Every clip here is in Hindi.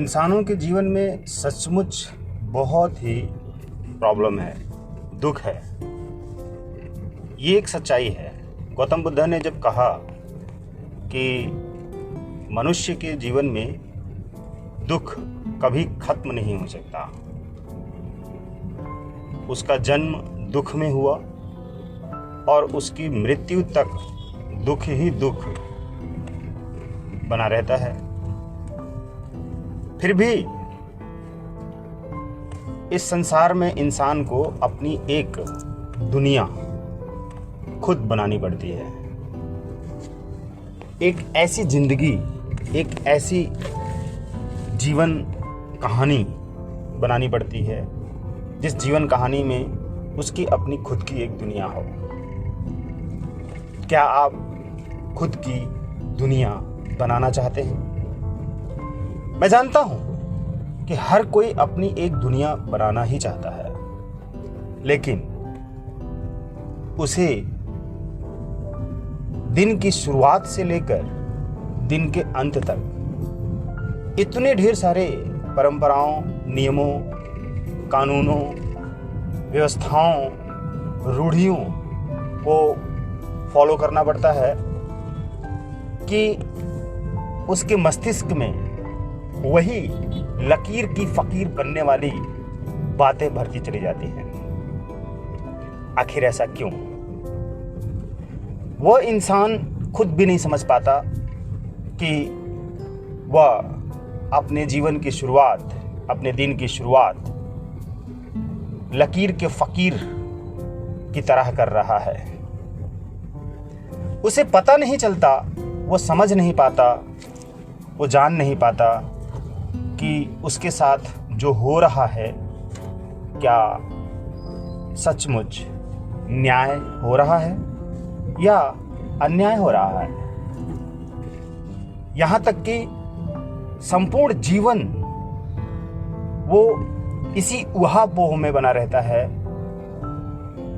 इंसानों के जीवन में सचमुच बहुत ही प्रॉब्लम है, दुख है। ये एक सच्चाई है। गौतम बुद्ध ने जब कहा कि मनुष्य के जीवन में दुख कभी खत्म नहीं हो सकता, उसका जन्म दुख में हुआ और उसकी मृत्यु तक दुख ही दुख बना रहता है। फिर भी इस संसार में इंसान को अपनी एक दुनिया खुद बनानी पड़ती है। एक ऐसी जिंदगी, एक ऐसी जीवन कहानी बनानी पड़ती है जिस जीवन कहानी में उसकी अपनी खुद की एक दुनिया हो। क्या आप खुद की दुनिया बनाना चाहते हैं? मैं जानता हूं कि हर कोई अपनी एक दुनिया बनाना ही चाहता है, लेकिन उसे दिन की शुरुआत से लेकर दिन के अंत तक इतने ढेर सारे परंपराओं, नियमों, कानूनों, व्यवस्थाओं, रूढ़ियों को फॉलो करना पड़ता है कि उसके मस्तिष्क में वही लकीर की फकीर बनने वाली बातें भरती चली जाती हैं। आखिर ऐसा क्यों? वह इंसान खुद भी नहीं समझ पाता कि वह अपने जीवन की शुरुआत, अपने दिन की शुरुआत लकीर के फकीर की तरह कर रहा है। उसे पता नहीं चलता, वो समझ नहीं पाता, वो जान नहीं पाता कि उसके साथ जो हो रहा है क्या सचमुच न्याय हो रहा है या अन्याय हो रहा है। यहाँ तक कि संपूर्ण जीवन वो इसी उहापोह में बना रहता है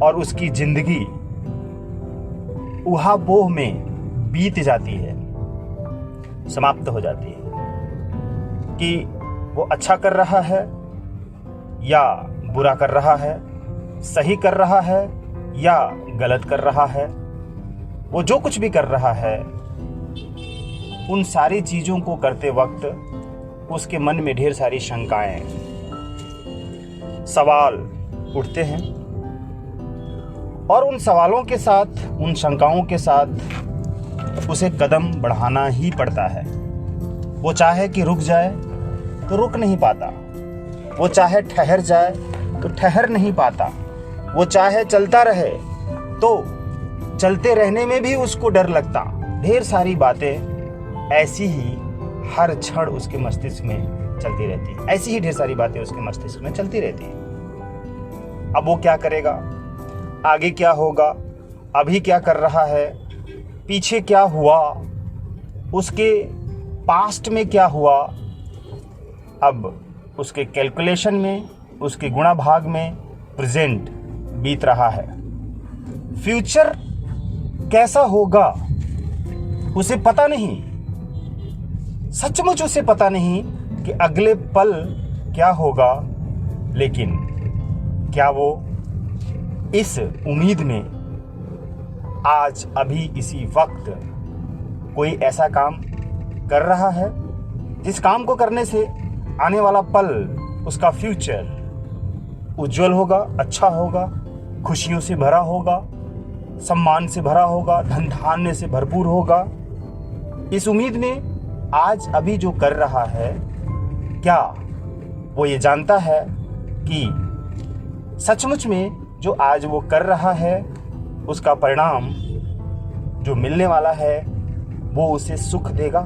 और उसकी जिंदगी उहापोह में बीत जाती है, समाप्त हो जाती है कि वो अच्छा कर रहा है या बुरा कर रहा है, सही कर रहा है या गलत कर रहा है। वो जो कुछ भी कर रहा है, उन सारी चीज़ों को करते वक्त उसके मन में ढेर सारी शंकाएं, सवाल उठते हैं और उन सवालों के साथ, उन शंकाओं के साथ उसे कदम बढ़ाना ही पड़ता है। वो चाहे कि रुक जाए तो रुक नहीं पाता, वो चाहे ठहर जाए तो ठहर नहीं पाता, वो चाहे चलता रहे तो चलते रहने में भी उसको डर लगता। ढेर सारी बातें ऐसी ही हर क्षण उसके मस्तिष्क में चलती रहती है, ऐसी ही ढेर सारी बातें उसके मस्तिष्क में चलती रहती है। अब वो क्या करेगा, आगे क्या होगा, अभी क्या कर रहा है, पीछे क्या हुआ, उसके पास्ट में क्या हुआ, अब उसके कैलकुलेशन में, उसके गुणा भाग में प्रेजेंट बीत रहा है। फ्यूचर कैसा होगा उसे पता नहीं, सचमुच उसे पता नहीं कि अगले पल क्या होगा। लेकिन क्या वो इस उम्मीद में आज अभी इसी वक्त कोई ऐसा काम कर रहा है जिस काम को करने से आने वाला पल, उसका फ्यूचर उज्जवल होगा, अच्छा होगा, खुशियों से भरा होगा, सम्मान से भरा होगा, धन धान्य से भरपूर होगा। इस उम्मीद में आज अभी जो कर रहा है, क्या वो ये जानता है कि सचमुच में जो आज वो कर रहा है उसका परिणाम जो मिलने वाला है वो उसे सुख देगा?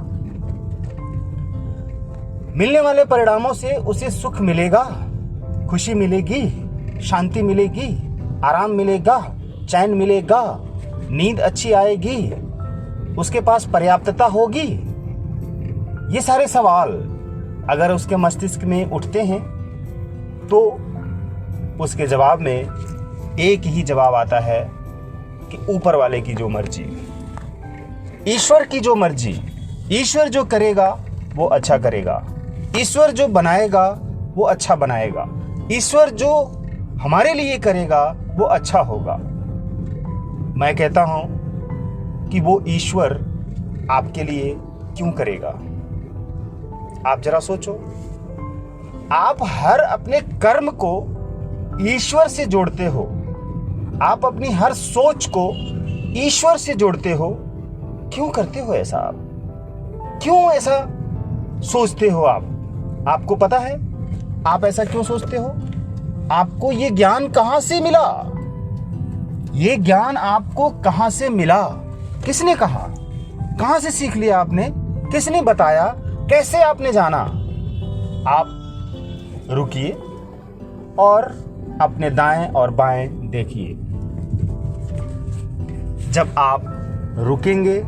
मिलने वाले परिणामों से उसे सुख मिलेगा, खुशी मिलेगी, शांति मिलेगी, आराम मिलेगा, चैन मिलेगा, नींद अच्छी आएगी, उसके पास पर्याप्तता होगी। ये सारे सवाल अगर उसके मस्तिष्क में उठते हैं तो उसके जवाब में एक ही जवाब आता है कि ऊपर वाले की जो मर्जी, ईश्वर की जो मर्जी, ईश्वर जो करेगा वो अच्छा करेगा। ईश्वर जो बनाएगा वो अच्छा बनाएगा। ईश्वर जो हमारे लिए करेगा वो अच्छा होगा। मैं कहता हूं कि वो ईश्वर आपके लिए क्यों करेगा? आप जरा सोचो। आप हर अपने कर्म को ईश्वर से जोड़ते हो, आप अपनी हर सोच को ईश्वर से जोड़ते हो। क्यों करते हो ऐसा? आप क्यों ऐसा सोचते हो? आपको पता है आप ऐसा क्यों सोचते हो? आपको ये ज्ञान कहां से मिला? ये ज्ञान आपको कहां से मिला? किसने कहा? कहां से सीख लिया आपने? किसने बताया? कैसे आपने जाना? आप रुकिए और अपने दाएं और बाएं देखिए। जब आप रुकेंगे,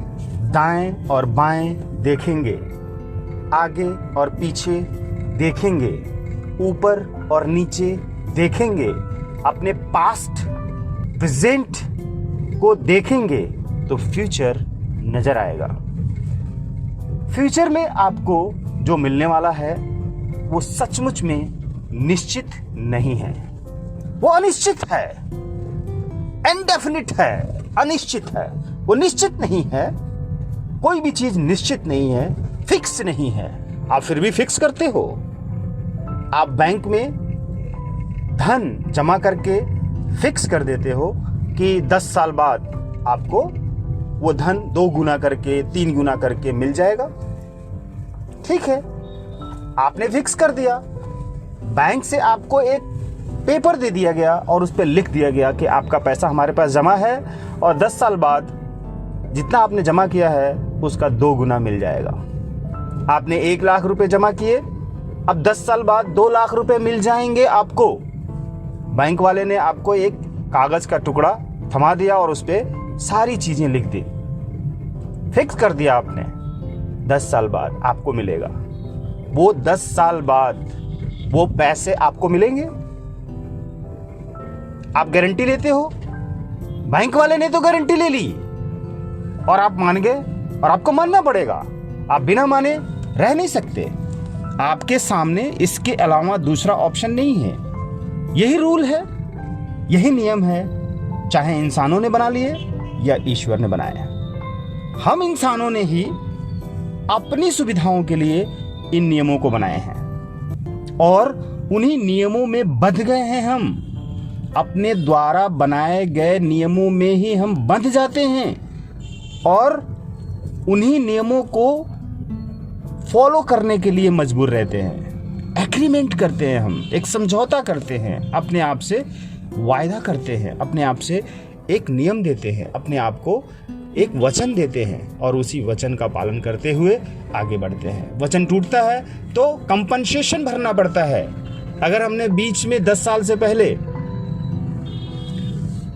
दाएं और बाएं देखेंगे, आगे और पीछे देखेंगे, ऊपर और नीचे देखेंगे, अपने पास्ट प्रेजेंट को देखेंगे तो फ्यूचर नजर आएगा। फ्यूचर में आपको जो मिलने वाला है वो सचमुच में निश्चित नहीं है, वो अनिश्चित है, इनडेफिनिट है, अनिश्चित है, वो निश्चित नहीं है। कोई भी चीज निश्चित नहीं है, फिक्स नहीं है। आप फिर भी फिक्स करते हो। आप बैंक में धन जमा करके फिक्स कर देते हो कि 10 साल बाद आपको वो धन 2 गुना करके 3 गुना करके मिल जाएगा। ठीक है, आपने फिक्स कर दिया। बैंक से आपको एक पेपर दे दिया गया और उस पर लिख दिया गया कि आपका पैसा हमारे पास जमा है और 10 साल बाद जितना आपने जमा किया है उसका 2 गुना मिल जाएगा। आपने 1 लाख रुपए जमा किए, अब 10 साल बाद 2 लाख रुपए मिल जाएंगे आपको। बैंक वाले ने आपको एक कागज का टुकड़ा थमा दिया और उस पर सारी चीजें लिख दी। फिक्स कर दिया आपने, 10 साल बाद आपको मिलेगा। वो 10 साल बाद वो पैसे आपको मिलेंगे? आप गारंटी लेते हो? बैंक वाले ने तो गारंटी ले ली और आप मान गए और आपको मानना पड़ेगा। आप बिना माने रह नहीं सकते। आपके सामने इसके अलावा दूसरा ऑप्शन नहीं है। यही रूल है, यही नियम है, चाहे इंसानों ने बना लिए या ईश्वर ने बनाया। हम इंसानों ने ही अपनी सुविधाओं के लिए इन नियमों को बनाए हैं और उन्हीं नियमों में बंध गए हैं। हम अपने द्वारा बनाए गए नियमों में ही हम बंध जाते हैं और उन्हीं नियमों को फॉलो करने के लिए मजबूर रहते हैं। एग्रीमेंट करते हैं, हम एक समझौता करते हैं, अपने आप से वायदा करते हैं, अपने आप से एक नियम देते हैं, अपने आप को एक वचन देते हैं और उसी वचन का पालन करते हुए आगे बढ़ते हैं। वचन टूटता है तो कंपनसेशन भरना पड़ता है। अगर हमने बीच में 10 साल से पहले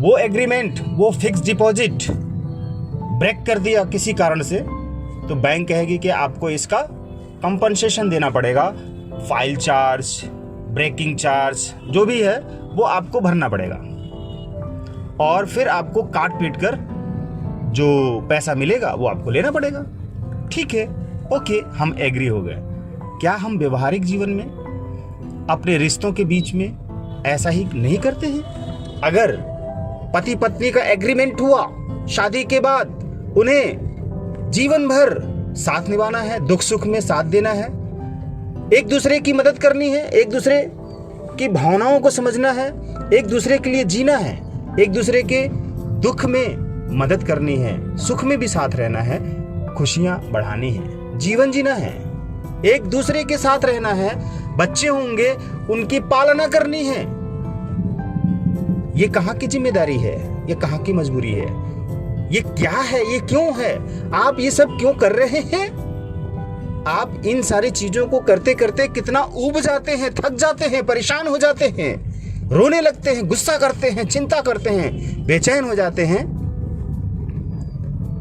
वो एग्रीमेंट, वो फिक्स डिपॉजिट ब्रेक कर दिया किसी कारण से, तो बैंक कहेगी कि आपको इसका कंपनसेशन देना पड़ेगा। फाइल चार्ज, ब्रेकिंग चार्ज, जो भी है वो आपको भरना पड़ेगा और फिर आपको काट पीट कर जो पैसा मिलेगा वो आपको लेना पड़ेगा। ठीक है, ओके, हम एग्री हो गए। क्या हम व्यवहारिक जीवन में अपने रिश्तों के बीच में ऐसा ही नहीं करते हैं? अगर पति पत्नी का एग्रीमेंट हुआ, शादी के बाद उन्हें जीवन भर साथ निभाना है, दुख सुख में साथ देना है, एक दूसरे की मदद करनी है, एक दूसरे की भावनाओं को समझना है, एक दूसरे के लिए जीना है, एक दूसरे के दुख में मदद करनी है, सुख में भी साथ रहना है, खुशियां बढ़ानी है, जीवन जीना है, एक दूसरे के साथ रहना है, बच्चे होंगे उनकी पालना करनी है। ये कहां की जिम्मेदारी है? ये कहां की मजबूरी है? ये क्या है? ये क्यों है? आप ये सब क्यों कर रहे हैं? आप इन सारी चीजों को करते करते कितना ऊब जाते हैं, थक जाते हैं, परेशान हो जाते हैं, रोने लगते हैं, गुस्सा करते हैं, चिंता करते हैं, बेचैन हो जाते हैं।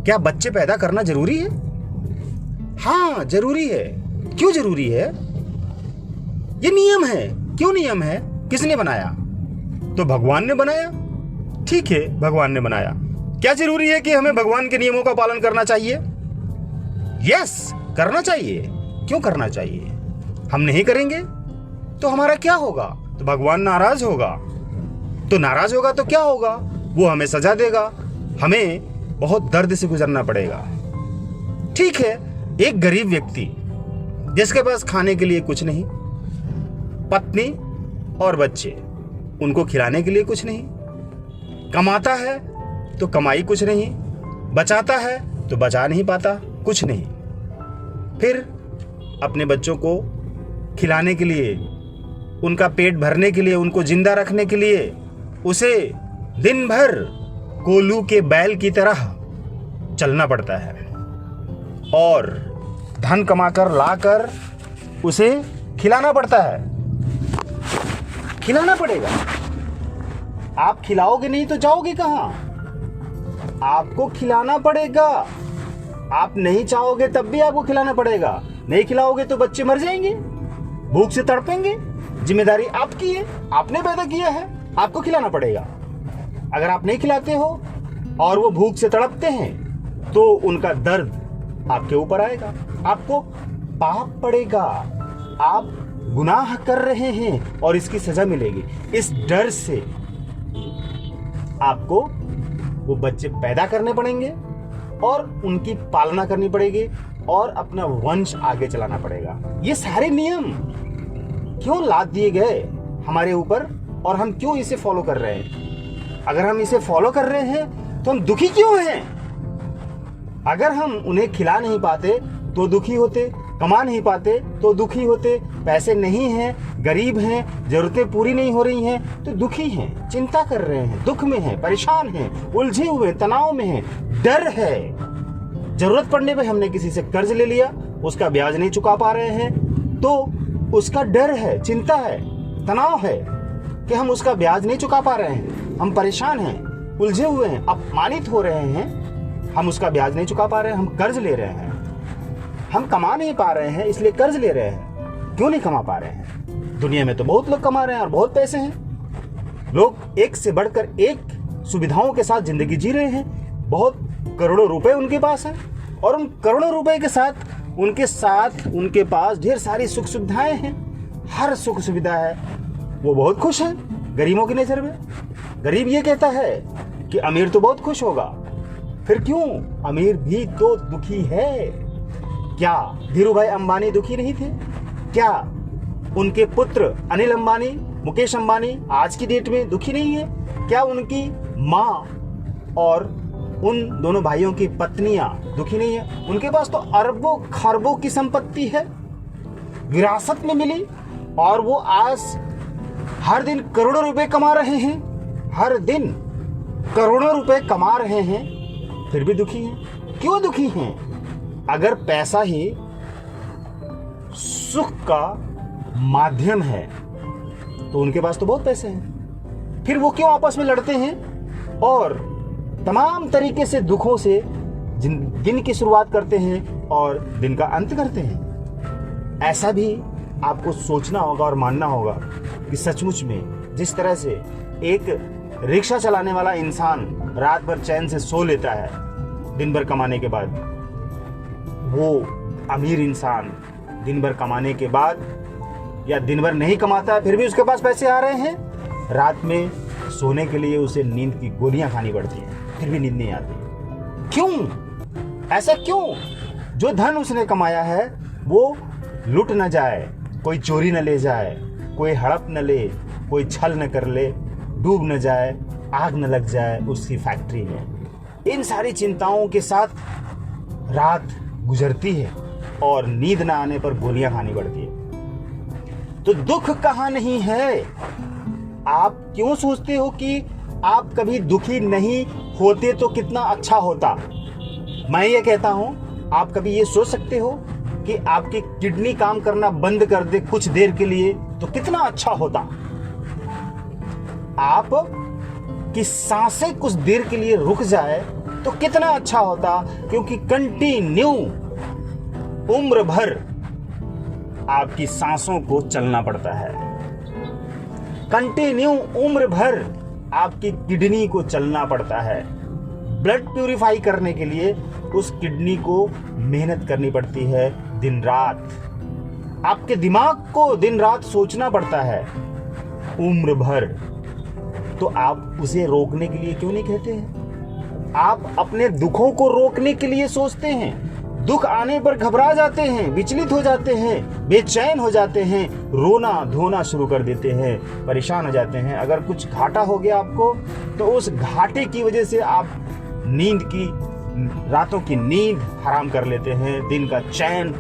क्या बच्चे पैदा करना जरूरी है? हाँ, जरूरी है। क्यों जरूरी है? ये नियम है। क्यों नियम है? किसने बनाया? तो भगवान ने बनाया। ठीक है, भगवान ने बनाया। क्या जरूरी है कि हमें भगवान के नियमों का पालन करना चाहिए? यस, करना चाहिए। क्यों करना चाहिए? हम नहीं करेंगे तो हमारा क्या होगा? तो भगवान नाराज होगा। तो नाराज होगा तो क्या होगा? वो हमें सजा देगा, हमें बहुत दर्द से गुजरना पड़ेगा। ठीक है, एक गरीब व्यक्ति जिसके पास खाने के लिए कुछ नहीं, पत्नी और बच्चे, उनको खिलाने के लिए कुछ नहीं, कमाता है तो कमाई कुछ नहीं, बचाता है तो बचा नहीं पाता कुछ नहीं, फिर अपने बच्चों को खिलाने के लिए, उनका पेट भरने के लिए, उनको जिंदा रखने के लिए उसे दिन भर कोल्हू के बैल की तरह चलना पड़ता है और धन कमाकर लाकर उसे खिलाना पड़ता है। खिलाना पड़ेगा। आप खिलाओगे नहीं तो जाओगे कहां? आपको खिलाना पड़ेगा। आप नहीं चाहोगे तब भी आपको खिलाना पड़ेगा। नहीं खिलाओगे तो बच्चे मर जाएंगे, भूख से तड़पेंगे। जिम्मेदारी आपकी है, आपने पैदा किया है, आपको खिलाना पड़ेगा। अगर आप नहीं खिलाते हो और वो भूख से तड़पते हैं तो उनका दर्द आपके ऊपर आएगा, आपको पाप पड़ेगा। आप गुनाह कर रहे हैं और इसकी सजा मिलेगी। इस डर से आपको वो बच्चे पैदा करने पड़ेंगे और उनकी पालना करनी पड़ेगी और अपना वंश आगे चलाना पड़ेगा। ये सारे नियम क्यों लाद दिए गए हमारे ऊपर और हम क्यों इसे फॉलो कर रहे हैं? अगर हम इसे फॉलो कर रहे हैं तो हम दुखी क्यों हैं? अगर हम उन्हें खिला नहीं पाते तो दुखी होते, कमा नहीं पाते तो दुखी होते, पैसे नहीं हैं, गरीब हैं, जरूरतें पूरी नहीं हो रही हैं तो दुखी हैं, चिंता कर रहे हैं, दुख में हैं, परेशान हैं, उलझे हुए, तनाव में हैं, डर है। जरूरत पड़ने पे हमने किसी से कर्ज ले लिया, उसका ब्याज नहीं चुका पा रहे हैं तो उसका डर है, चिंता है, तनाव है कि हम उसका ब्याज नहीं चुका पा रहे हैं, हम परेशान हैं, उलझे हुए हैं, अपमानित हो रहे हैं, हम उसका ब्याज नहीं चुका पा रहे हैं, हम कर्ज ले रहे हैं, हम कमा नहीं पा रहे हैं इसलिए कर्ज ले रहे हैं। क्यों नहीं कमा पा रहे हैं? दुनिया में तो बहुत लोग कमा रहे हैं और बहुत पैसे हैं। लोग एक से बढ़कर एक सुविधाओं के साथ जिंदगी जी रहे हैं, बहुत करोड़ों रुपए उनके पास हैं और उन करोड़ों रुपए के साथ उनके पास ढेर सारी सुख सुविधाएं हैं, हर सुख सुविधा है, वो बहुत खुश हैं। गरीबों की नजर में गरीब ये कहता है कि अमीर तो बहुत खुश होगा, फिर क्यों? अमीर भी तो दुखी है। क्या धीरू भाई अंबानी दुखी नहीं थे? क्या उनके पुत्र अनिल अंबानी, मुकेश अंबानी आज की डेट में दुखी नहीं है? क्या उनकी माँ और उन दोनों भाइयों की पत्नियां दुखी नहीं है? उनके पास तो अरबों खरबों की संपत्ति है, विरासत में मिली, और वो आज हर दिन करोड़ों रुपए कमा रहे हैं, हर दिन करोड़ों रुपए कमा रहे हैं, फिर भी दुखी हैं। क्यों दुखी हैं? अगर पैसा ही सुख का माध्यम है तो उनके पास तो बहुत पैसे हैं, फिर वो क्यों आपस में लड़ते हैं और तमाम तरीके से दुखों से दिन की शुरुआत करते हैं और दिन का अंत करते हैं? ऐसा भी आपको सोचना होगा और मानना होगा कि सचमुच में जिस तरह से एक रिक्शा चलाने वाला इंसान रात भर चैन से सो लेता है दिन भर कमाने के बाद, वो अमीर इंसान दिन भर कमाने के बाद या दिन भर नहीं कमाता है फिर भी उसके पास पैसे आ रहे हैं, रात में सोने के लिए उसे नींद की गोलियां खानी पड़ती हैं, फिर भी नींद नहीं आती। क्यों? ऐसा क्यों? जो धन उसने कमाया है वो लुट न जाए, कोई चोरी न ले जाए, कोई हड़प न ले, कोई छल न कर ले, डूब न जाए, आग न लग जाए उसकी फैक्ट्री में। इन सारी चिंताओं के साथ रात गुजरती है और नींद न आने पर गोलियां खानी पड़ती है। तो दुख कहां नहीं है? आप क्यों सोचते हो कि आप कभी दुखी नहीं होते तो कितना अच्छा होता? मैं ये कहता हूं, आप कभी ये सोच सकते हो कि आपकी किडनी काम करना बंद कर दे कुछ देर के लिए तो कितना अच्छा होता? आप की सांसें कुछ देर के लिए रुक जाए तो कितना अच्छा होता, क्योंकि कंटिन्यू उम्र भर आपकी सांसों को चलना पड़ता है, कंटिन्यू उम्र भर आपकी किडनी को चलना पड़ता है। ब्लड प्यूरिफाई करने के लिए उस किडनी को मेहनत करनी पड़ती है दिन रात। आपके दिमाग को दिन रात सोचना पड़ता है उम्र भर, तो आप उसे रोकने के लिए क्यों नहीं कहते हैं? आप अपने दुखों को रोकने के लिए सोचते हैं, दुख आने पर घबरा जाते हैं, विचलित हो जाते हैं, बेचैन हो जाते हैं, रोना धोना शुरू कर देते हैं, परेशान हो जाते हैं। अगर कुछ घाटा हो गया आपको, तो उस घाटे की वजह से आप रातों की नींद हराम कर लेते हैं, दिन का चैन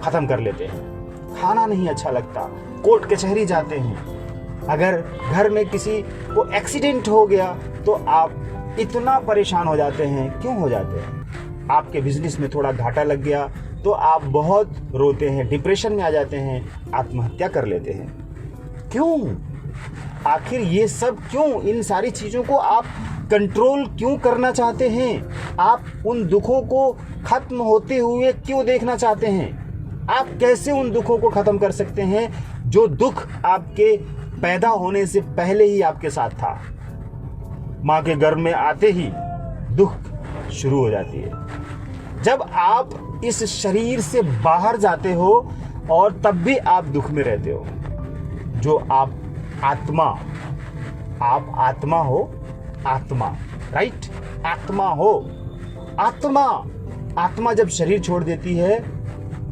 खत्म कर लेते हैं, खाना नहीं अच्छा लगता, कोर्ट कचहरी जाते हैं। अगर घर में किसी को एक्सीडेंट हो गया तो आप इतना परेशान हो जाते हैं। क्यों हो जाते हैं? आपके बिजनेस में थोड़ा घाटा लग गया तो आप बहुत रोते हैं, डिप्रेशन में आ जाते हैं, आत्महत्या कर लेते हैं। क्यों? आखिर ये सब क्यों? इन सारी चीज़ों को आप कंट्रोल क्यों करना चाहते हैं? आप उन दुखों को खत्म होते हुए क्यों देखना चाहते हैं? आप कैसे उन दुखों को खत्म कर सकते हैं जो दुख आपके पैदा होने से पहले ही आपके साथ था? माँ के गर्भ में आते ही दुख शुरू हो जाती है। जब आप इस शरीर से बाहर जाते हो और तब भी आप दुख में रहते हो। जो आप आत्मा हो, आत्मा, राइट? आत्मा हो, आत्मा जब शरीर छोड़ देती है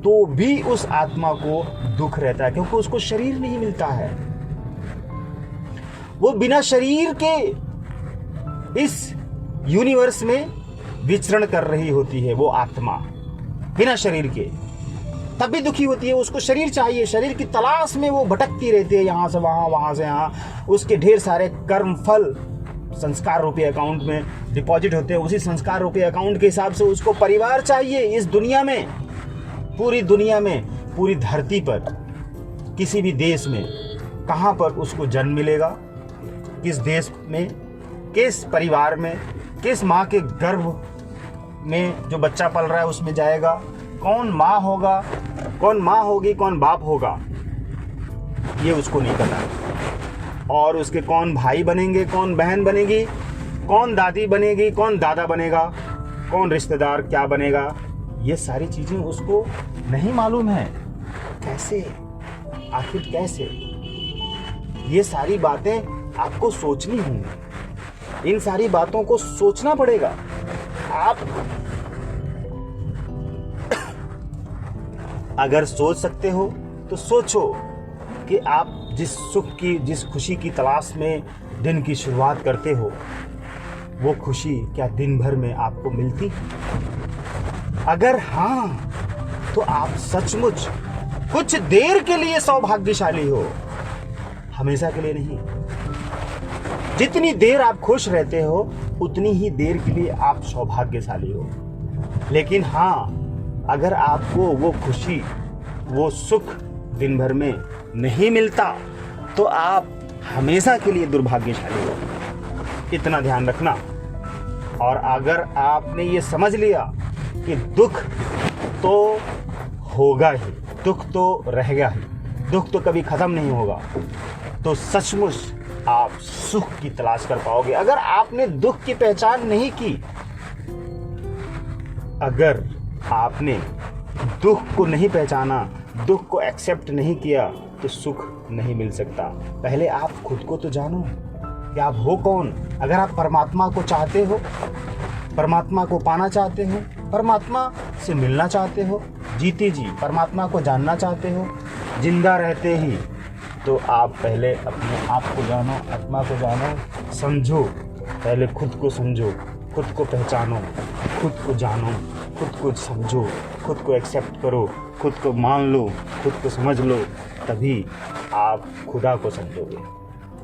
तो भी उस आत्मा को दुख रहता है, क्योंकि उसको शरीर नहीं मिलता है। वो बिना शरीर के इस यूनिवर्स में विचरण कर रही होती है। वो आत्मा बिना शरीर के तब भी दुखी होती है, उसको शरीर चाहिए। शरीर की तलाश में वो भटकती रहती है, यहाँ से वहाँ, वहाँ से यहाँ। उसके ढेर सारे कर्म फल संस्कार रूपी अकाउंट में डिपॉजिट होते हैं। उसी संस्कार रूपी अकाउंट के हिसाब से उसको परिवार चाहिए। इस दुनिया में, पूरी दुनिया में, पूरी धरती पर, किसी भी देश में कहाँ पर उसको जन्म मिलेगा, किस देश में, किस परिवार में, किस माँ के गर्भ में जो बच्चा पल रहा है उसमें जाएगा, कौन माँ होगा, कौन माँ होगी, कौन बाप होगा, ये उसको नहीं पता। और उसके कौन भाई बनेंगे, कौन बहन बनेगी, कौन दादी बनेगी, कौन दादा बनेगा, कौन रिश्तेदार क्या बनेगा, ये सारी चीज़ें उसको नहीं मालूम है। कैसे? आखिर कैसे? ये सारी बातें आपको सोचनी होंगी। इन सारी बातों को सोचना पड़ेगा। आप अगर सोच सकते हो तो सोचो कि आप जिस सुख की, जिस खुशी की तलाश में दिन की शुरुआत करते हो, वो खुशी क्या दिन भर में आपको मिलती? अगर हाँ, तो आप सचमुच कुछ देर के लिए सौभाग्यशाली हो, हमेशा के लिए नहीं। जितनी देर आप खुश रहते हो उतनी ही देर के लिए आप सौभाग्यशाली हो। लेकिन हाँ, अगर आपको वो खुशी, वो सुख दिन भर में नहीं मिलता तो आप हमेशा के लिए दुर्भाग्यशाली हो। इतना ध्यान रखना। और अगर आपने ये समझ लिया कि दुख तो होगा ही, दुख तो रहेगा ही, दुख तो कभी खत्म नहीं होगा, तो सचमुच आप सुख की तलाश कर पाओगे। अगर आपने दुख की पहचान नहीं की, अगर आपने दुख को नहीं पहचाना, दुख को एक्सेप्ट नहीं किया, तो सुख नहीं मिल सकता। पहले आप खुद को तो जानो कि आप हो कौन। अगर आप परमात्मा को चाहते हो, परमात्मा को पाना चाहते हो, परमात्मा से मिलना चाहते हो, जीते जी परमात्मा को जानना चाहते हो, जिंदा रहते ही, तो आप पहले अपने आप को जानो, आत्मा को जानो, समझो। पहले खुद को समझो, खुद को पहचानो, खुद को जानो, खुद को समझो, खुद को एक्सेप्ट करो, खुद को मान लो, खुद को समझ लो, तभी आप खुदा को समझोगे।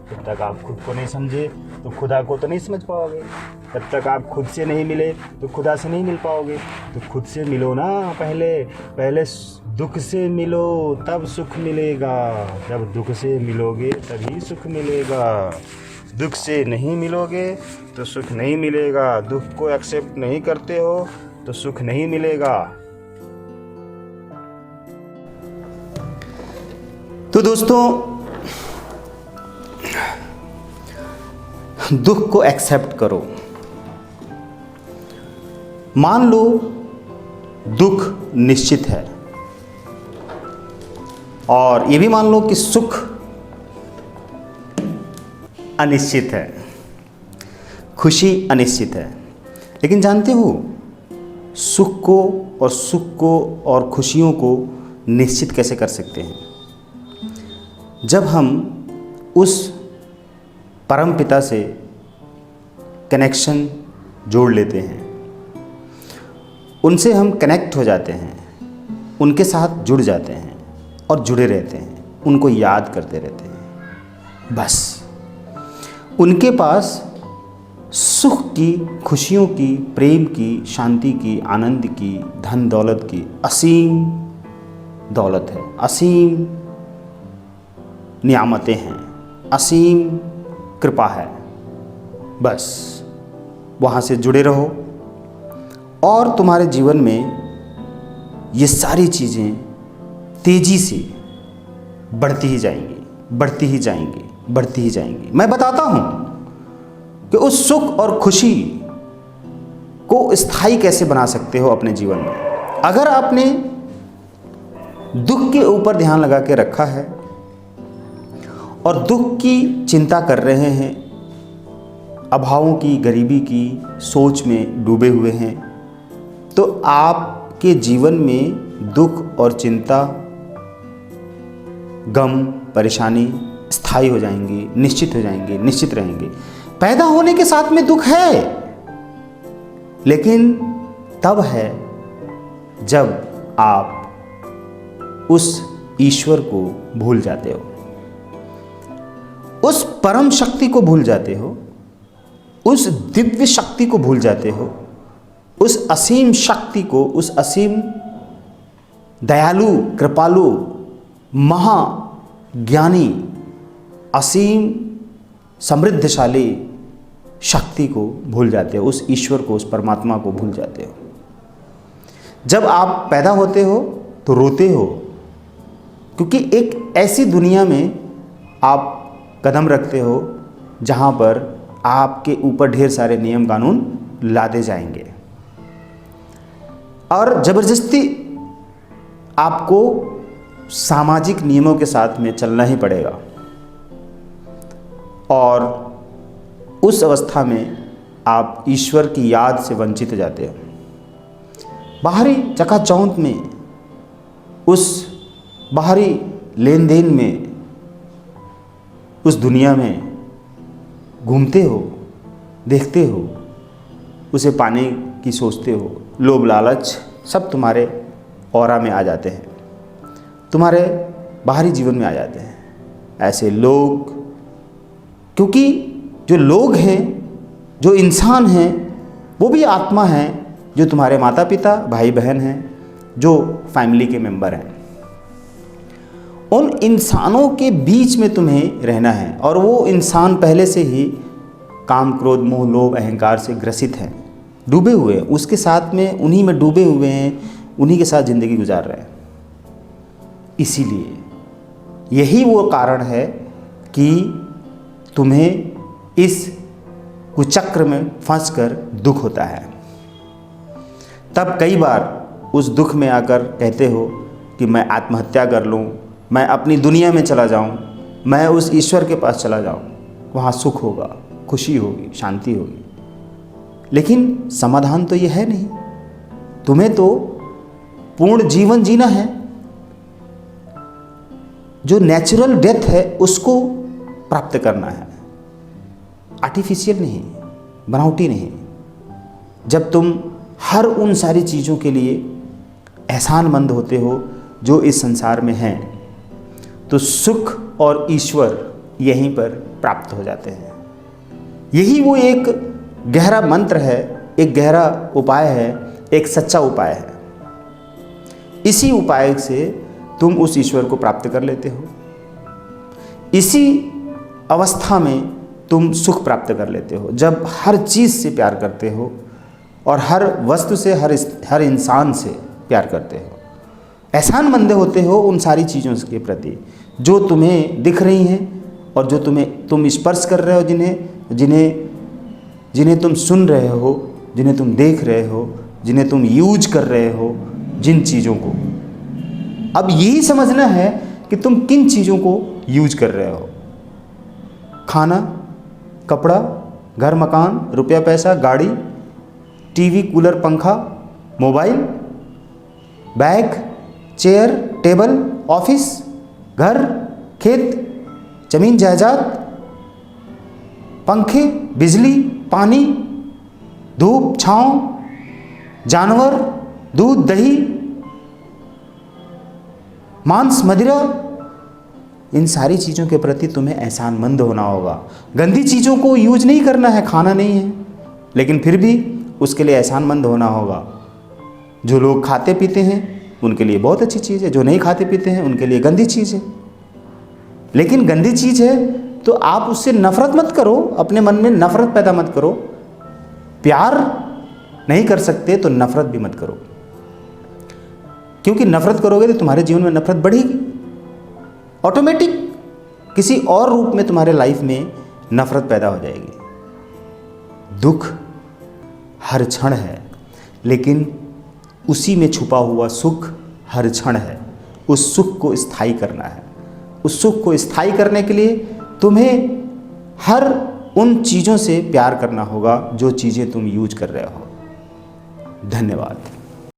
जब तक आप खुद को नहीं समझे तो खुदा को तो नहीं समझ पाओगे। जब तक आप खुद से नहीं मिले तो खुदा से नहीं मिल पाओगे। तो खुद से मिलो ना, पहले दुख से मिलो, तब सुख मिलेगा। जब दुख से मिलोगे तभी सुख मिलेगा। दुख से नहीं मिलोगे तो सुख नहीं मिलेगा। दुख को एक्सेप्ट नहीं करते हो तो सुख नहीं मिलेगा। तो दोस्तों, दुख को एक्सेप्ट करो। मान लो दुख निश्चित है, और ये भी मान लो कि सुख अनिश्चित है, खुशी अनिश्चित है। लेकिन जानते हो, सुख को और खुशियों को निश्चित कैसे कर सकते हैं? जब हम उस परम पिता से कनेक्शन जोड़ लेते हैं, उनसे हम कनेक्ट हो जाते हैं, उनके साथ जुड़ जाते हैं और जुड़े रहते हैं, उनको याद करते रहते हैं। बस उनके पास सुख की, खुशियों की, प्रेम की, शांति की, आनंद की, धन दौलत की असीम दौलत है, असीम नियामतें हैं, असीम कृपा है। बस वहाँ से जुड़े रहो और तुम्हारे जीवन में ये सारी चीज़ें तेज़ी से बढ़ती ही जाएंगी, बढ़ती ही जाएंगी, बढ़ती ही जाएंगी। मैं बताता हूँ कि उस सुख और खुशी को स्थायी कैसे बना सकते हो अपने जीवन में। अगर आपने दुख के ऊपर ध्यान लगा के रखा है और दुख की चिंता कर रहे हैं, अभावों की, गरीबी की सोच में डूबे हुए हैं, तो आपके जीवन में दुख और चिंता, गम, परेशानी स्थायी हो जाएंगी, निश्चित हो जाएंगे, निश्चित रहेंगे। पैदा होने के साथ में दुख है, लेकिन तब है जब आप उस ईश्वर को भूल जाते हो, उस परम शक्ति को भूल जाते हो, उस दिव्य शक्ति को भूल जाते हो, उस असीम शक्ति को, उस असीम दयालु, कृपालु, महाज्ञानी, असीम समृद्धशाली शक्ति को भूल जाते हो, उस ईश्वर को, उस परमात्मा को भूल जाते हो। जब आप पैदा होते हो तो रोते हो, क्योंकि एक ऐसी दुनिया में आप कदम रखते हो जहाँ पर आपके ऊपर ढेर सारे नियम कानून लादे जाएंगे और ज़बरदस्ती आपको सामाजिक नियमों के साथ में चलना ही पड़ेगा। और उस अवस्था में आप ईश्वर की याद से वंचित हो जाते हो। बाहरी चकाचौंध में, उस बाहरी लेन देन में, उस दुनिया में घूमते हो, देखते हो, उसे पाने की सोचते हो, लोभ लालच सब तुम्हारे ऑरा में आ जाते हैं, तुम्हारे बाहरी जीवन में आ जाते हैं ऐसे लोग। क्योंकि जो लोग हैं, जो इंसान हैं, वो भी आत्मा हैं, जो तुम्हारे माता पिता, भाई बहन हैं, जो फैमिली के मेंबर हैं। उन इंसानों के बीच में तुम्हें रहना है और वो इंसान पहले से ही काम, क्रोध, मोह, लोभ, अहंकार से ग्रसित हैं, डूबे हुए हैं, उसके साथ में, उन्हीं में डूबे हुए हैं, उन्हीं के साथ ज़िंदगी गुजार रहे हैं। इसीलिए यही वो कारण है कि तुम्हें इस कुचक्र में फंसकर दुख होता है। तब कई बार उस दुख में आकर कहते हो कि मैं आत्महत्या कर लूँ, मैं अपनी दुनिया में चला जाऊँ, मैं उस ईश्वर के पास चला जाऊँ, वहाँ सुख होगा, खुशी होगी, शांति होगी। लेकिन समाधान तो ये है नहीं। तुम्हें तो पूर्ण जीवन जीना है। जो नेचुरल डेथ है उसको प्राप्त करना है, आर्टिफिशियल नहीं, बनावटी नहीं। जब तुम हर उन सारी चीज़ों के लिए एहसानमंद होते हो जो इस संसार में हैं, तो सुख और ईश्वर यहीं पर प्राप्त हो जाते हैं। यही वो एक गहरा मंत्र है, एक गहरा उपाय है, एक सच्चा उपाय है। इसी उपाय से तुम उस ईश्वर को प्राप्त कर लेते हो। इसी अवस्था में तुम सुख प्राप्त कर लेते हो, जब हर चीज़ से प्यार करते हो और हर वस्तु से, हर इंसान से प्यार करते हो। एहसानमंद होते हो उन सारी चीज़ों के प्रति जो तुम्हें दिख रही हैं और जो तुम स्पर्श कर रहे हो, जिन्हें तुम सुन रहे हो, जिन्हें तुम देख रहे हो, जिन्हें तुम यूज कर रहे हो, जिन चीज़ों को। अब यही समझना है कि कि तुम किन चीज़ों को यूज कर रहे हो। खाना, कपड़ा, घर मकान, रुपया पैसा, गाड़ी, टीवी, कूलर, पंखा, mobile, bag, chair, table, office, घर, खेत, जमीन जायदाद, पंखे, बिजली, पानी, धूप, छांव, जानवर, दूध, दही, मांस, मदिरा, इन सारी चीज़ों के प्रति तुम्हें एहसानमंद होना होगा। गंदी चीज़ों को यूज नहीं करना है, खाना नहीं है, लेकिन फिर भी उसके लिए एहसानमंद होना होगा। जो लोग खाते पीते हैं उनके लिए बहुत अच्छी चीज़ है, जो नहीं खाते पीते हैं उनके लिए गंदी चीज़ है। लेकिन गंदी चीज़ है तो आप उससे नफरत मत करो, अपने मन में नफरत पैदा मत करो। प्यार नहीं कर सकते तो नफरत भी मत करो, क्योंकि नफरत करोगे तो तुम्हारे जीवन में नफरत बढ़ेगी, ऑटोमेटिक किसी और रूप में तुम्हारे लाइफ में नफरत पैदा हो जाएगी। दुख हर क्षण है, लेकिन उसी में छुपा हुआ सुख हर क्षण है। उस सुख को स्थायी करना है। उस सुख को स्थायी करने के लिए तुम्हें हर उन चीज़ों से प्यार करना होगा जो चीज़ें तुम यूज कर रहे हो। धन्यवाद।